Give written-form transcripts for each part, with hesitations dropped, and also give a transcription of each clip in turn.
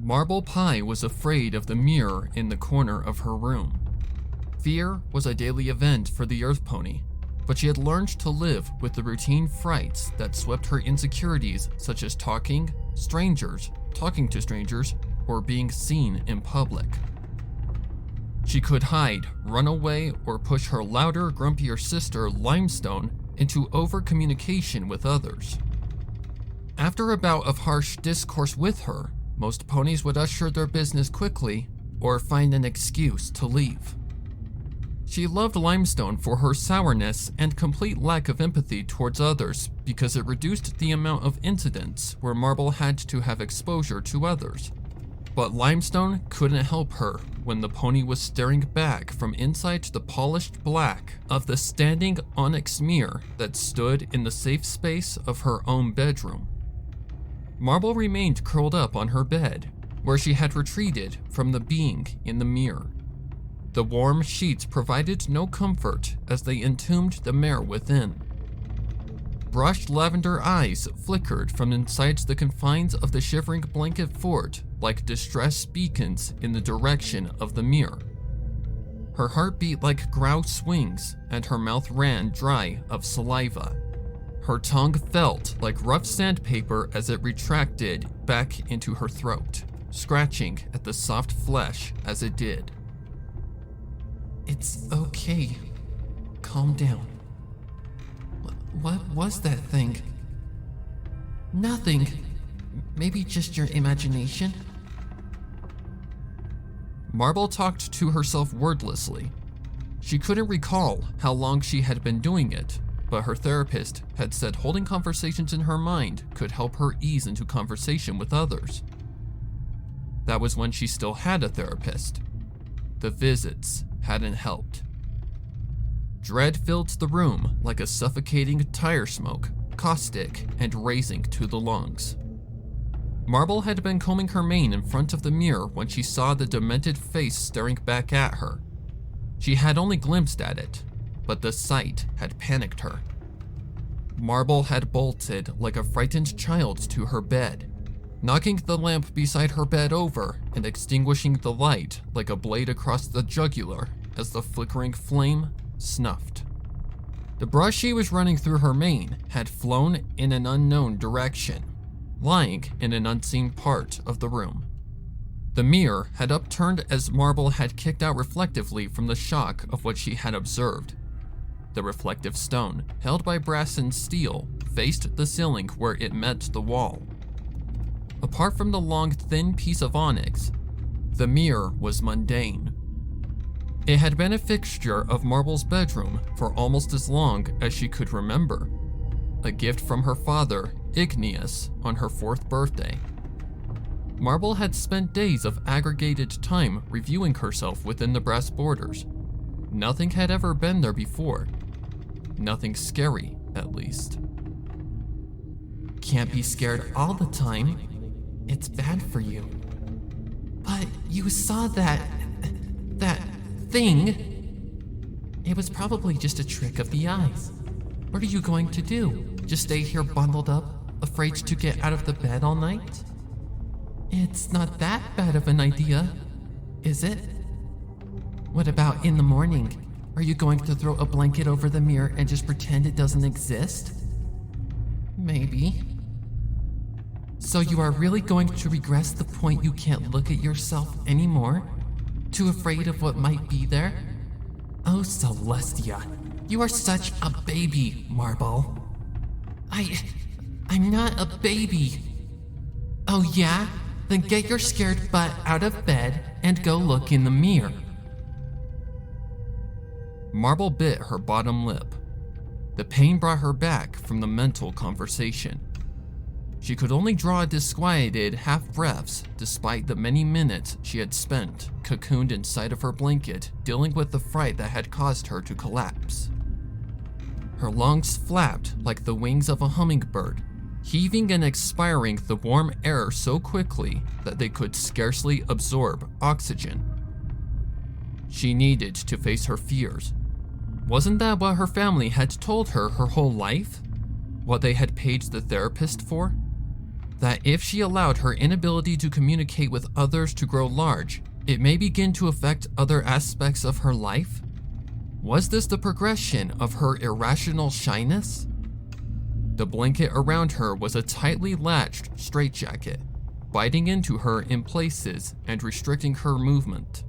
Marble Pie was afraid of the mirror in the corner of her room. Fear was a daily event for the Earth Pony, but she had learned to live with the routine frights that swept her insecurities, such as talking to strangers, or being seen in public. She could hide, run away, or push her louder, grumpier sister, Limestone, into over-communication with others. After a bout of harsh discourse with her, most ponies would usher their business quickly or find an excuse to leave. She loved Limestone for her sourness and complete lack of empathy towards others because it reduced the amount of incidents where Marble had to have exposure to others. But Limestone couldn't help her when the pony was staring back from inside the polished black of the standing onyx mirror that stood in the safe space of her own bedroom. Marble remained curled up on her bed, where she had retreated from the being in the mirror. The warm sheets provided no comfort as they entombed the mare within. Brushed lavender eyes flickered from inside the confines of the shivering blanket fort like distress beacons in the direction of the mirror. Her heart beat like grouse wings and her mouth ran dry of saliva. Her tongue felt like rough sandpaper as it retracted back into her throat, scratching at the soft flesh as it did. "It's okay. Calm down. What was that thing?" "Nothing. Maybe just your imagination." Marble talked to herself wordlessly. She couldn't recall how long she had been doing it, but her therapist had said holding conversations in her mind could help her ease into conversation with others. That was when she still had a therapist. The visits hadn't helped. Dread filled the room like a suffocating tire smoke, caustic and razing to the lungs. Marble had been combing her mane in front of the mirror when she saw the demented face staring back at her. She had only glimpsed at it, but the sight had panicked her. Marble had bolted like a frightened child to her bed, knocking the lamp beside her bed over and extinguishing the light like a blade across the jugular as the flickering flame snuffed. The brush she was running through her mane had flown in an unknown direction, lying in an unseen part of the room. The mirror had upturned as Marble had kicked out reflectively from the shock of what she had observed. The reflective stone, held by brass and steel, faced the ceiling where it met the wall. Apart from the long, thin piece of onyx, the mirror was mundane. It had been a fixture of Marble's bedroom for almost as long as she could remember, a gift from her father, Igneous, on her 4th birthday. Marble had spent days of aggregated time reviewing herself within the brass borders. Nothing had ever been there before. Nothing scary, at least. "Can't be scared all the time. It's bad for you." "But you saw that thing." "It was probably just a trick of the eyes. What are you going to do? Just stay here bundled up, afraid to get out of the bed all night?" "It's not that bad of an idea, is it?" "What about in the morning? Are you going to throw a blanket over the mirror and just pretend it doesn't exist?" "Maybe." "So you are really going to regress the point you can't look at yourself anymore? Too afraid of what might be there? Oh, Celestia, you are such a baby, Marble." I'm not a baby." "Oh yeah? Then get your scared butt out of bed and go look in the mirror." Marble bit her bottom lip. The pain brought her back from the mental conversation. She could only draw disquieted half-breaths despite the many minutes she had spent cocooned inside of her blanket dealing with the fright that had caused her to collapse. Her lungs flapped like the wings of a hummingbird, heaving and expiring the warm air so quickly that they could scarcely absorb oxygen. She needed to face her fears. Wasn't that what her family had told her whole life? What they had paid the therapist for? that if she allowed her inability to communicate with others to grow large, it may begin to affect other aspects of her life? Was this the progression of her irrational shyness? The blanket around her was a tightly latched straitjacket, biting into her in places and restricting her movement.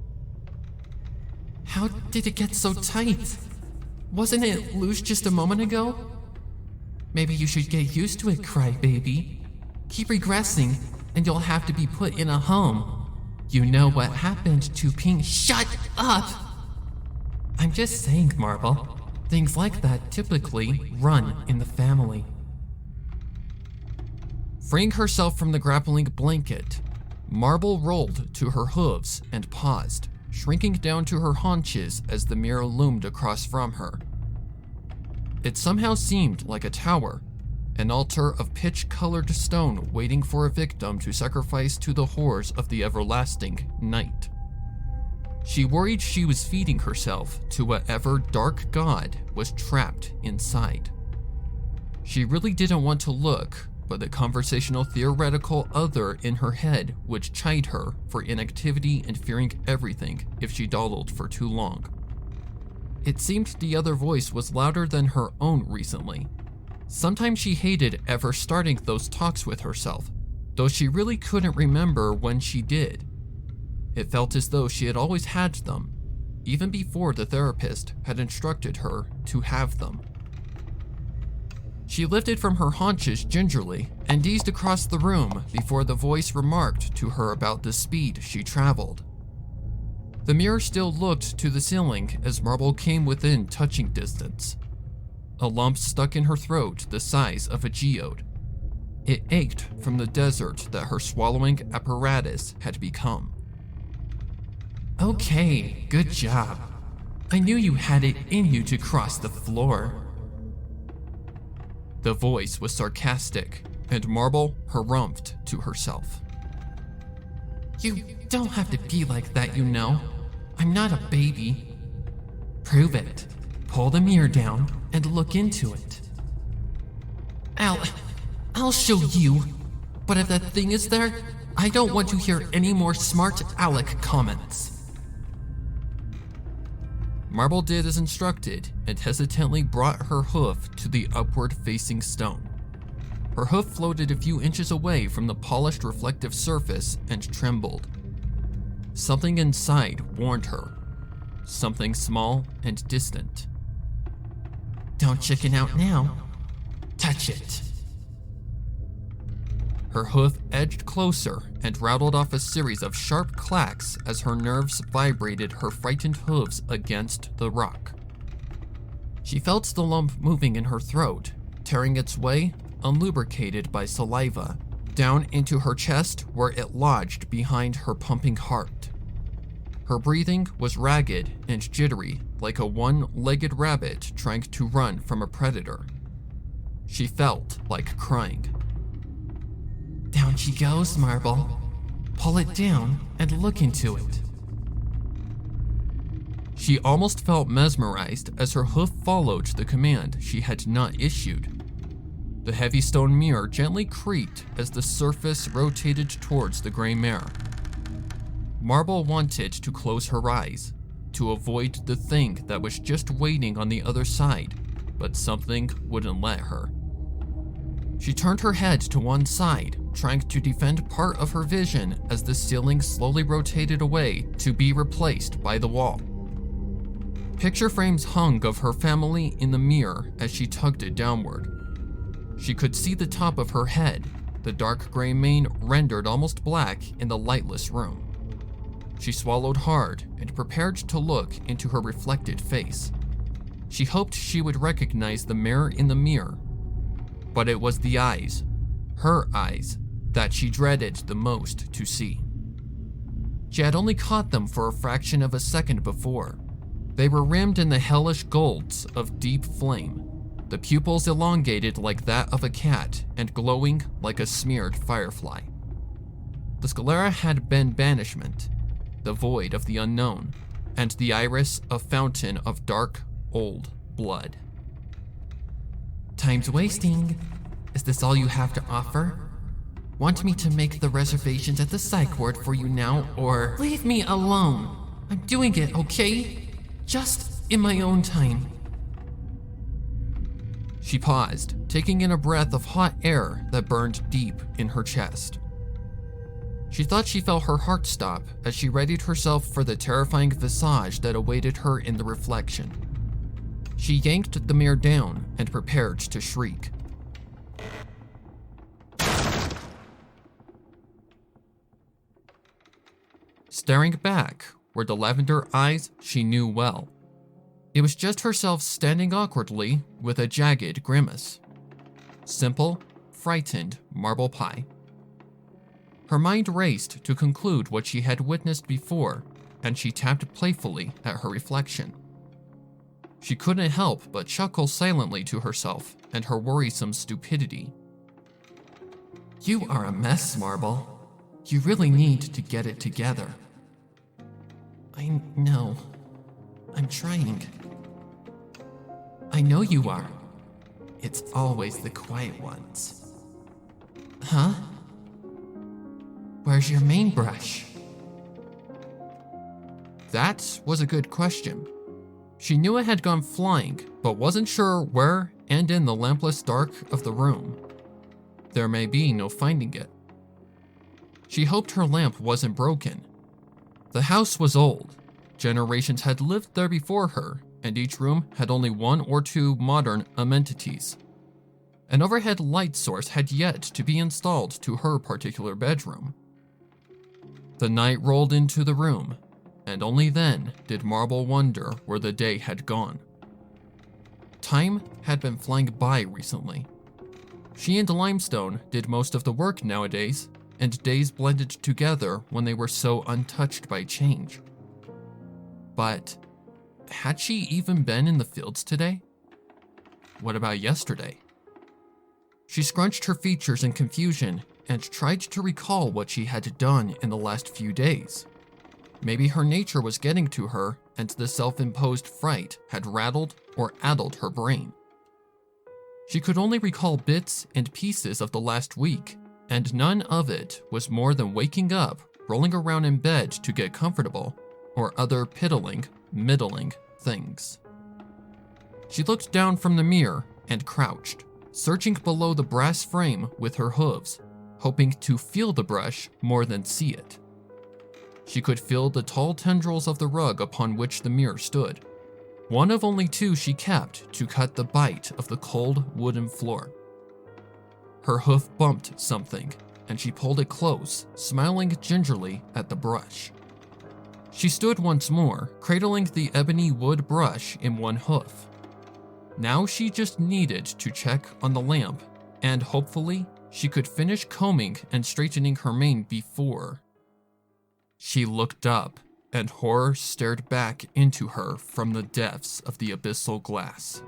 How did it get so tight? Wasn't it loose just a moment ago? Maybe you should get used to it, crybaby. Keep regressing, and you'll have to be put in a home. You know what happened to Pink— Shut up! I'm just saying, Marble. Things like that typically run in the family. Freeing herself from the grappling blanket, Marble rolled to her hooves and paused, shrinking down to her haunches as the mirror loomed across from her. It somehow seemed like a tower, an altar of pitch-colored stone waiting for a victim to sacrifice to the horrors of the everlasting night. She worried she was feeding herself to whatever dark god was trapped inside. She really didn't want to look, but the conversational theoretical other in her head would chide her for inactivity and fearing everything if she dawdled for too long. It seemed the other voice was louder than her own recently. Sometimes she hated ever starting those talks with herself, though she really couldn't remember when she did. It felt as though she had always had them, even before the therapist had instructed her to have them. She lifted from her haunches gingerly and eased across the room before the voice remarked to her about the speed she traveled. The mirror still looked to the ceiling as Marble came within touching distance. A lump stuck in her throat the size of a geode. It ached from the desert that her swallowing apparatus had become. Okay, good job. I knew you had it in you to cross the floor. The voice was sarcastic, and Marble harumphed to herself. You don't have to be like that, you know. I'm not a baby. Prove it. Pull the mirror down and look into it. I'll show you. But if that thing is there, I don't want to hear any more smart Alec comments. Marble did as instructed and hesitantly brought her hoof to the upward-facing stone. Her hoof floated a few inches away from the polished reflective surface and trembled. Something inside warned her. Something small and distant. Don't chicken out now. Touch it. Her hoof edged closer and rattled off a series of sharp clacks as her nerves vibrated her frightened hooves against the rock. She felt the lump moving in her throat, tearing its way, unlubricated by saliva, down into her chest where it lodged behind her pumping heart. Her breathing was ragged and jittery, like a one-legged rabbit trying to run from a predator. She felt like crying. Down she goes, Marble. Pull it down and look into it. She almost felt mesmerized as her hoof followed the command she had not issued. The heavy stone mirror gently creaked as the surface rotated towards the gray mare. Marble wanted to close her eyes, to avoid the thing that was just waiting on the other side, but something wouldn't let her. She turned her head to one side, trying to defend part of her vision as the ceiling slowly rotated away to be replaced by the wall. Picture frames hung of her family in the mirror as she tugged it downward. She could see the top of her head, the dark gray mane rendered almost black in the lightless room. She swallowed hard and prepared to look into her reflected face. She hoped she would recognize the mirror in the mirror, but it was the eyes, her eyes, that she dreaded the most to see. She had only caught them for a fraction of a second before. They were rimmed in the hellish golds of deep flame, the pupils elongated like that of a cat and glowing like a smeared firefly. The sclera had been banishment, the void of the unknown, and the iris a fountain of dark, old blood. Time's wasting. Is this all you have to offer? Want me to make the reservations at the psych ward for you now, or leave me alone? I'm doing it, okay? Just in my own time. She paused, taking in a breath of hot air that burned deep in her chest. She thought she felt her heart stop as she readied herself for the terrifying visage that awaited her in the reflection. She yanked the mirror down and prepared to shriek. Staring back were the lavender eyes she knew well. It was just herself standing awkwardly with a jagged grimace. Simple, frightened marble pie. Her mind raced to conclude what she had witnessed before, and she tapped playfully at her reflection. She couldn't help but chuckle silently to herself and her worrisome stupidity. You are a mess, Marble. You really need to get it together. I know. I'm trying. I know you are. It's always the quiet ones. Huh? Where's your main brush? That was a good question. She knew it had gone flying, but wasn't sure where and in the lampless dark of the room. There may be no finding it. She hoped her lamp wasn't broken. The house was old. Generations had lived there before her, and each room had only one or two modern amenities. An overhead light source had yet to be installed to her particular bedroom. The night rolled into the room, and only then did Marble wonder where the day had gone. Time had been flying by recently. She and Limestone did most of the work nowadays, and days blended together when they were so untouched by change. But had she even been in the fields today? What about yesterday? She scrunched her features in confusion and tried to recall what she had done in the last few days. Maybe her nature was getting to her and the self-imposed fright had rattled or addled her brain. She could only recall bits and pieces of the last week, and none of it was more than waking up, rolling around in bed to get comfortable, or other middling things. She looked down from the mirror and crouched, searching below the brass frame with her hooves, hoping to feel the brush more than see it. She could feel the tall tendrils of the rug upon which the mirror stood, one of only two she kept to cut the bite of the cold wooden floor. Her hoof bumped something, and she pulled it close, smiling gingerly at the brush. She stood once more, cradling the ebony wood brush in one hoof. Now she just needed to check on the lamp, and hopefully she could finish combing and straightening her mane before. She looked up, and horror stared back into her from the depths of the abyssal glass.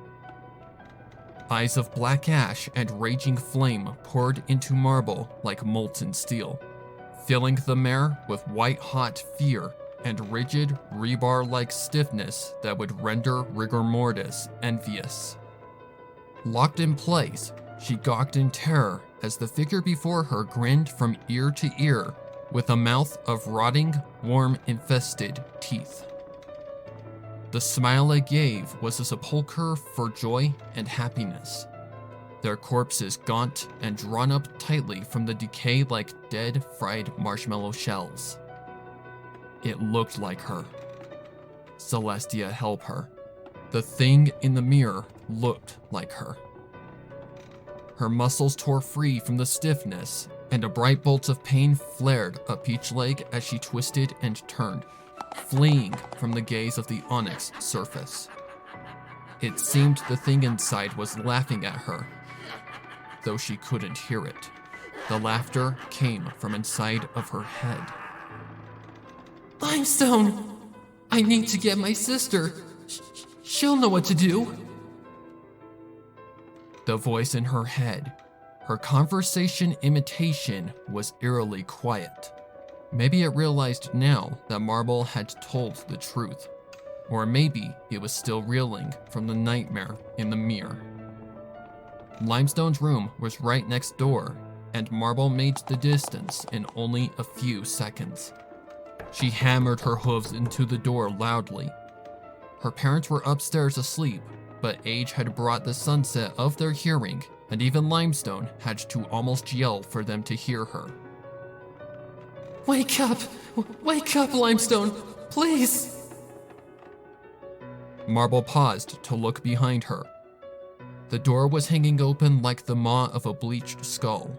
Eyes of black ash and raging flame poured into Marble like molten steel, filling the mare with white-hot fear and rigid, rebar-like stiffness that would render rigor mortis envious. Locked in place, she gawked in terror as the figure before her grinned from ear to ear with a mouth of rotting, worm-infested teeth. The smile it gave was a sepulchre for joy and happiness, their corpses gaunt and drawn up tightly from the decay like dead, fried marshmallow shells. It looked like her. Celestia, help her. The thing in the mirror looked like her. Her muscles tore free from the stiffness, and a bright bolt of pain flared up each leg as she twisted and turned, fleeing from the gaze of the onyx surface. It seemed the thing inside was laughing at her, though she couldn't hear it. The laughter came from inside of her head. Limestone! I need to get my sister. She'll know what to do. The voice in her head, her conversation imitation, was eerily quiet. Maybe it realized now that Marble had told the truth, or maybe it was still reeling from the nightmare in the mirror. Limestone's room was right next door, and Marble made the distance in only a few seconds. She hammered her hooves into the door loudly. Her parents were upstairs asleep, but age had brought the sunset of their hearing, and even Limestone had to almost yell for them to hear her. Wake up! Wake up, Limestone! Please! Marble paused to look behind her. The door was hanging open like the maw of a bleached skull,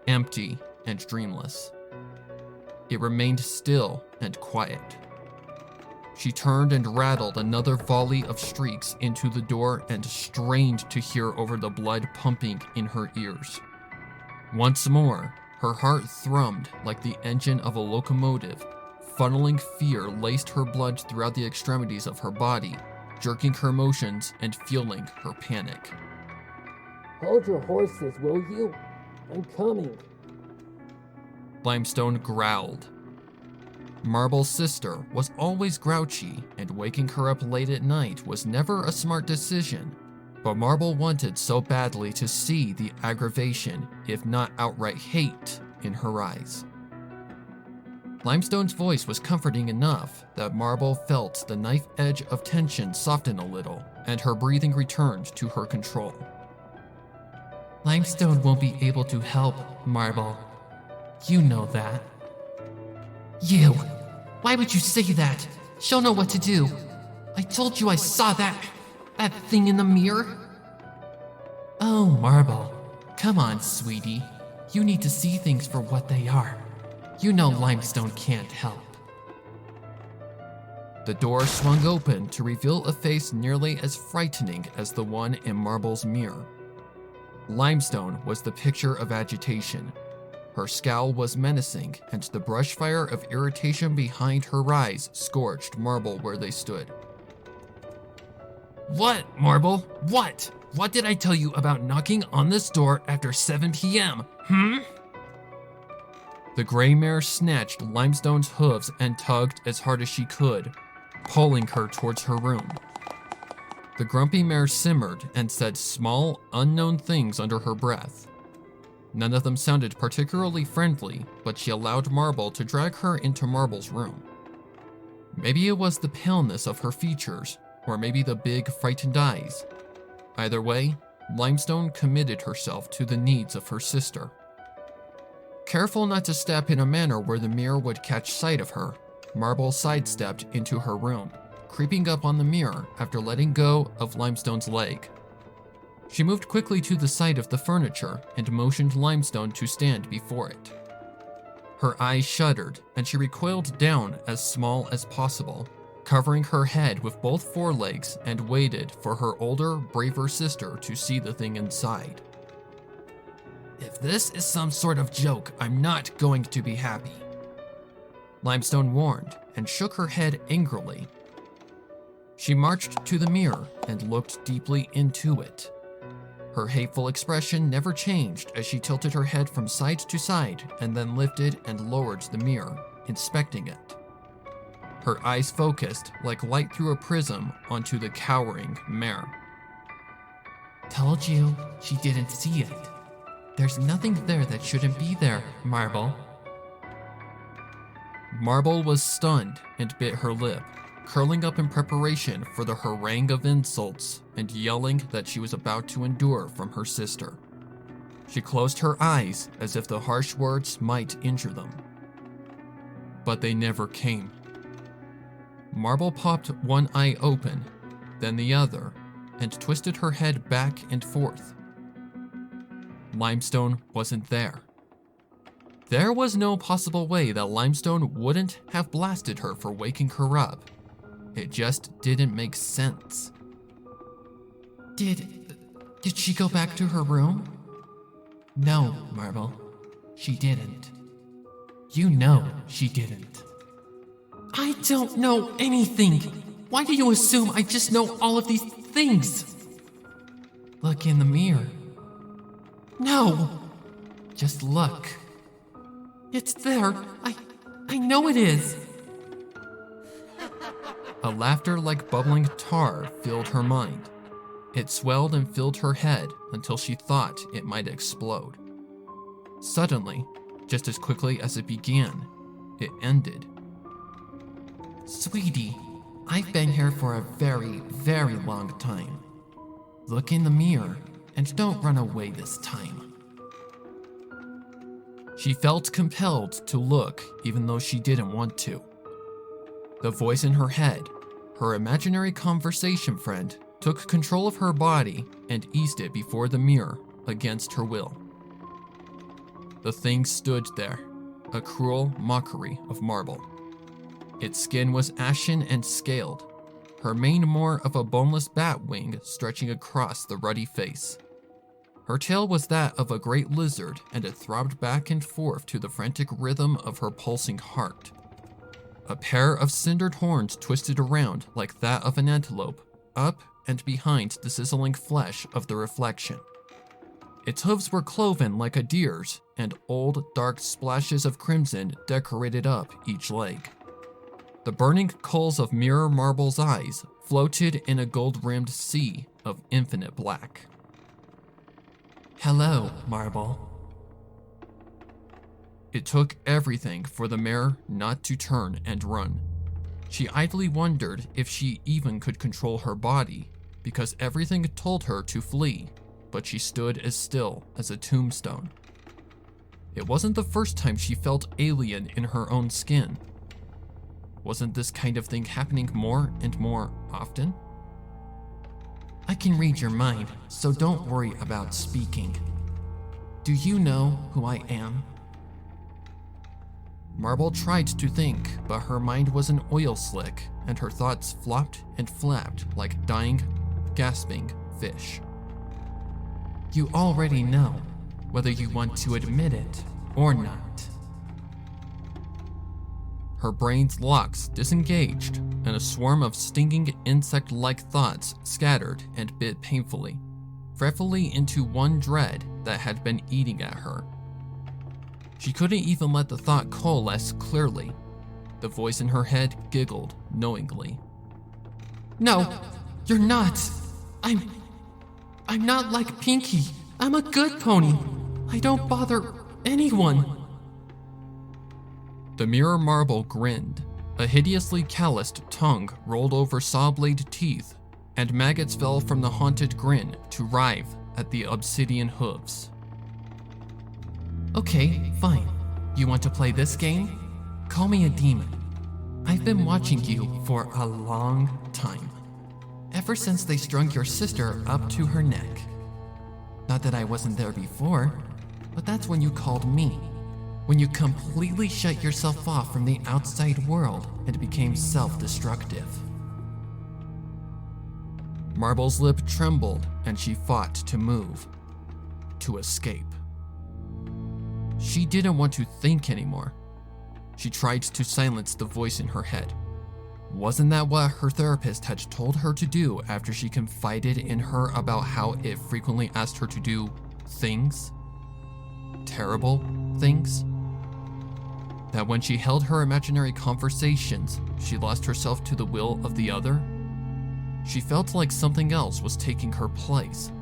empty and dreamless. It remained still and quiet. She turned and rattled another volley of shrieks into the door and strained to hear over the blood pumping in her ears. Once more, her heart thrummed like the engine of a locomotive. Funneling fear laced her blood throughout the extremities of her body, jerking her motions and fueling her panic. Hold your horses, will you? I'm coming. Limestone growled. Marble's sister was always grouchy, and waking her up late at night was never a smart decision, but Marble wanted so badly to see the aggravation, if not outright hate, in her eyes. Limestone's voice was comforting enough that Marble felt the knife edge of tension soften a little, and her breathing returned to her control. Limestone won't be able to help, Marble. You know that. You! Why would you say that? She'll know what to do. I told you I saw that thing in the mirror. Oh, Marble. Come on, sweetie. You need to see things for what they are. You know Limestone can't help. The door swung open to reveal a face nearly as frightening as the one in Marble's mirror. Limestone was the picture of agitation. Her scowl was menacing, and the brush fire of irritation behind her eyes scorched Marble where they stood. What, Marble? What? What did I tell you about knocking on this door after 7 p.m.? The gray mare snatched Limestone's hooves and tugged as hard as she could, pulling her towards her room. The grumpy mare simmered and said small, unknown things under her breath. None of them sounded particularly friendly, but she allowed Marble to drag her into Marble's room. Maybe it was the paleness of her features, or maybe the big, frightened eyes. Either way, Limestone committed herself to the needs of her sister. Careful not to step in a manner where the mirror would catch sight of her, Marble sidestepped into her room, creeping up on the mirror after letting go of Limestone's leg. She moved quickly to the side of the furniture and motioned Limestone to stand before it. Her eyes shuddered, and she recoiled down as small as possible, covering her head with both forelegs, and waited for her older, braver sister to see the thing inside. If this is some sort of joke, I'm not going to be happy. Limestone warned and shook her head angrily. She marched to the mirror and looked deeply into it. Her hateful expression never changed as she tilted her head from side to side and then lifted and lowered the mirror, inspecting it. Her eyes focused like light through a prism onto the cowering mare. Told you she didn't see it. There's nothing there that shouldn't be there, Marble. Marble was stunned and bit her lip, curling up in preparation for the harangue of insults and yelling that she was about to endure from her sister. She closed her eyes as if the harsh words might injure them. But they never came. Marble popped one eye open, then the other, and twisted her head back and forth. Limestone wasn't there. There was no possible way that Limestone wouldn't have blasted her for waking her up. It just didn't make sense. Did she go back to her room? No, Marble. She didn't. You know she didn't. I don't know anything. Why do you assume I just know all of these things? Look in the mirror. No! Just look. It's there. I know it is. A laughter like bubbling tar filled her mind. It swelled and filled her head until she thought it might explode. Suddenly, just as quickly as it began, it ended. Sweetie, I've been here for a very, very long time. Look in the mirror and don't run away this time. She felt compelled to look even though she didn't want to. The voice in her head, her imaginary conversation friend, took control of her body and eased it before the mirror against her will. The thing stood there, a cruel mockery of marble. Its skin was ashen and scaled, her mane more of a boneless bat wing stretching across the ruddy face. Her tail was that of a great lizard, and it throbbed back and forth to the frantic rhythm of her pulsing heart. A pair of cindered horns twisted around like that of an antelope, up and behind the sizzling flesh of the reflection. Its hooves were cloven like a deer's, and old, dark splashes of crimson decorated up each leg. The burning coals of Mirror Marble's eyes floated in a gold-rimmed sea of infinite black. Hello, Marble. It took everything for the mare not to turn and run. She idly wondered if she even could control her body, because everything told her to flee, but she stood as still as a tombstone. It wasn't the first time she felt alien in her own skin. Wasn't this kind of thing happening more and more often? I can read your mind, so don't worry about speaking. Do you know who I am? Marble tried to think, but her mind was an oil slick, and her thoughts flopped and flapped like dying, gasping fish. You already know, whether you want to admit it or not. Her brain's locks disengaged, and a swarm of stinging insect-like thoughts scattered and bit painfully, fretfully into one dread that had been eating at her. She couldn't even let the thought coalesce clearly. The voice in her head giggled knowingly. No, you're not. I'm not like Pinkie. I'm a good pony. I don't bother anyone. The Mirror Marble grinned. A hideously calloused tongue rolled over saw-blade teeth, and maggots fell from the haunted grin to writhe at the obsidian hooves. Okay, fine. You want to play this game? Call me a demon. I've been watching you for a long time. Ever since they strung your sister up to her neck. Not that I wasn't there before, but that's when you called me. When you completely shut yourself off from the outside world and became self-destructive. Marble's lip trembled, and she fought to move, to escape. She didn't want to think anymore. She tried to silence the voice in her head. Wasn't that what her therapist had told her to do after she confided in her about how it frequently asked her to do things? Terrible things? That when she held her imaginary conversations, she lost herself to the will of the other? She felt like something else was taking her place.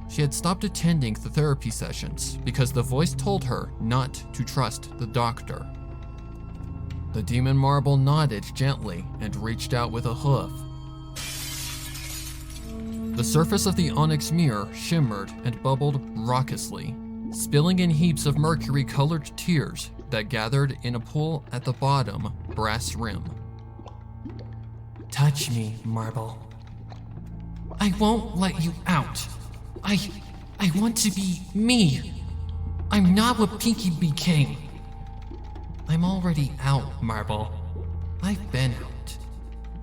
She had stopped attending the therapy sessions because the voice told her not to trust the doctor. The demon marble nodded gently and reached out with a hoof. The surface of the onyx mirror shimmered and bubbled raucously, spilling in heaps of mercury-colored tears that gathered in a pool at the bottom brass rim. Touch me, Marble. I won't let you out. I want to be me. I'm not what Pinkie became. I'm already out, Marble. I've been out.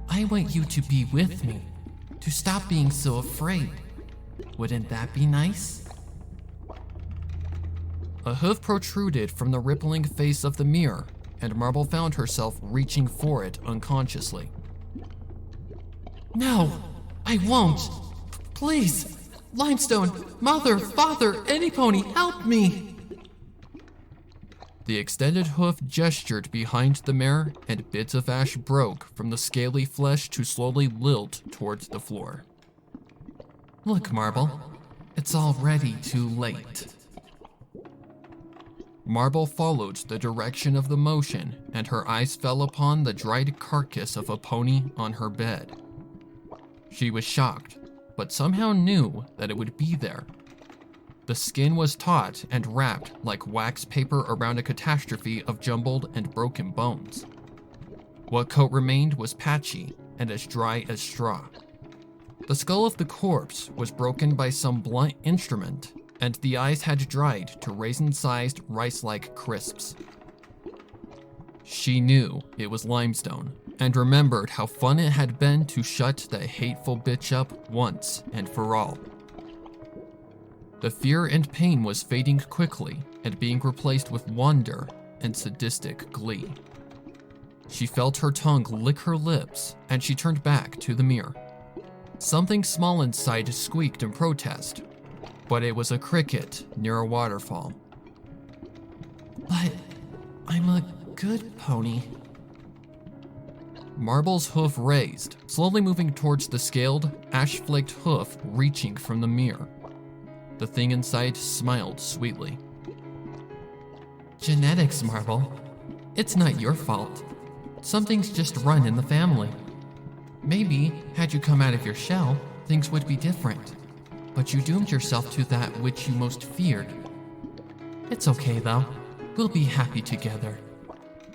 I want you to be with me, to stop being so afraid. Wouldn't that be nice? A hoof protruded from the rippling face of the mirror, and Marble found herself reaching for it unconsciously. No, I won't. Please, Limestone, Mother, Father, any pony, help me! The extended hoof gestured behind the mare, and bits of ash broke from the scaly flesh to slowly lilt towards the floor. Look, Marble, it's already too late. Marble followed the direction of the motion, and her eyes fell upon the dried carcass of a pony on her bed. She was shocked, but somehow knew that it would be there. The skin was taut and wrapped like wax paper around a catastrophe of jumbled and broken bones. What coat remained was patchy and as dry as straw. The skull of the corpse was broken by some blunt instrument, and the eyes had dried to raisin-sized rice-like crisps. She knew it was limestone, and remembered how fun it had been to shut that hateful bitch up once and for all. The fear and pain was fading quickly and being replaced with wonder and sadistic glee. She felt her tongue lick her lips, and she turned back to the mirror. Something small inside squeaked in protest, but it was a cricket near a waterfall. But I'm a good pony. Marble's hoof raised, slowly moving towards the scaled, ash-flaked hoof reaching from the mirror. The thing inside smiled sweetly. Genetics, Marble. It's not your fault. Something's just run in the family. Maybe, had you come out of your shell, things would be different. But you doomed yourself to that which you most feared. It's okay though. We'll be happy together.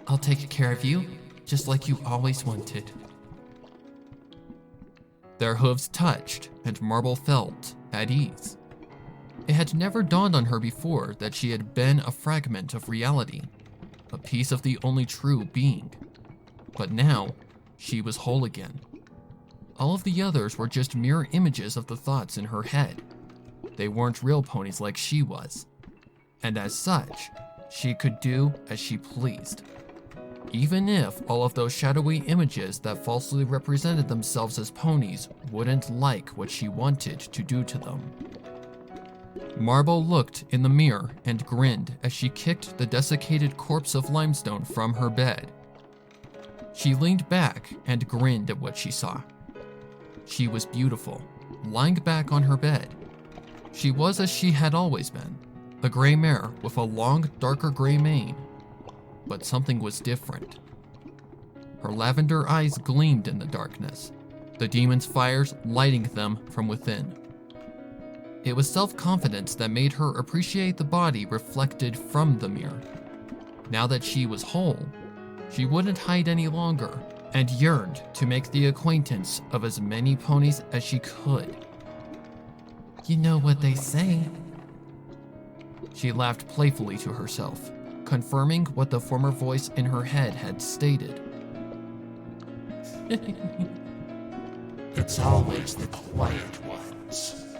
I'll take care of you, just like you always wanted. Their hooves touched, and Marble felt at ease. It had never dawned on her before that she had been a fragment of reality, a piece of the only true being. But now, she was whole again. All of the others were just mirror images of the thoughts in her head. They weren't real ponies like she was. And as such, she could do as she pleased. Even if all of those shadowy images that falsely represented themselves as ponies wouldn't like what she wanted to do to them. Marble looked in the mirror and grinned as she kicked the desiccated corpse of limestone from her bed. She leaned back and grinned at what she saw. She was beautiful, lying back on her bed. She was as she had always been, a gray mare with a long, darker gray mane. But something was different. Her lavender eyes gleamed in the darkness, the demon's fires lighting them from within. It was self-confidence that made her appreciate the body reflected from the mirror. Now that she was whole, she wouldn't hide any longer, and yearned to make the acquaintance of as many ponies as she could. You know what they say. She laughed playfully to herself, confirming what the former voice in her head had stated. It's always the quiet ones